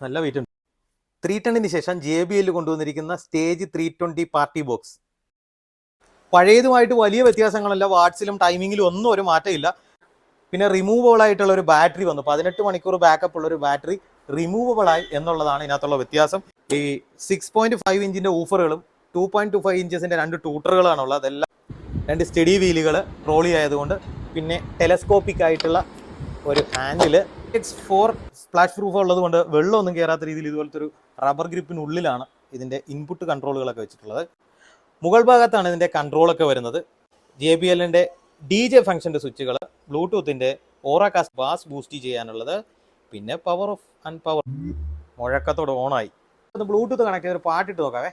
നല്ല വെയിറ്റ് ഉണ്ട്. 310 ശേഷം JBL കൊണ്ടുവന്നിരിക്കുന്ന സ്റ്റേജ് 320 പാർട്ടി ബോക്സ്. പഴയതുമായിട്ട് വലിയ വ്യത്യാസങ്ങളല്ല, വാട്ട്സിലും ടൈമിങ്ങിലും ഒന്നും ഒരു മാറ്റമില്ല. പിന്നെ റിമൂവബിൾ ആയിട്ടുള്ള ഒരു ബാറ്ററി വന്നു. 18 മണിക്കൂർ ബാക്കപ്പ് ഉള്ള ഒരു ബാറ്ററി റിമൂവബിൾ ആയി എന്നുള്ളതാണ് ഇതിനകത്തുള്ള വ്യത്യാസം. ഈ 6.5 ഇഞ്ചിന്റെ ഊഫറുകളും 2.25 ഇഞ്ചസിന്റെ 2 ട്യൂട്ടറുകളാണുള്ളത്. അതെല്ലാം 2 സ്റ്റഡി വീലുകൾ ട്രോളി ആയതുകൊണ്ട്. പിന്നെ ടെലസ്കോപ്പിക് ആയിട്ടുള്ള ഒരു ഹാൻഡില്. X4 സ്പ്ലാഷ് പ്രൂഫ് ഉള്ളത് കൊണ്ട് വെള്ളമൊന്നും കയറാത്ത രീതിയിൽ ഇതുപോലത്തെ ഒരു റബ്ബർ ഗ്രിപ്പിനുള്ളിലാണ് ഇതിൻ്റെ ഇൻപുട്ട് കൺട്രോളുകളൊക്കെ വെച്ചിട്ടുള്ളത്. മുകൾ ഭാഗത്താണ് ഇതിൻ്റെ കൺട്രോളൊക്കെ വരുന്നത്. JBLന്റെ DJ ഫംഗ്ഷൻ്റെ സ്വിച്ചുകൾ, ബ്ലൂടൂത്തിൻ്റെ ഓറാകാസ്റ്റ് ബാസ് ബൂസ്റ്റ് ചെയ്യാനുള്ളത്, പിന്നെ പവർ ഓഫ് ആൻഡ് പവർ മുഴക്കത്തോടെ ഓണായി. ബ്ലൂടൂത്ത് കണക്ട് ചെയ്ത് ഒരു പാട്ടിട്ട് നോക്കാവേ.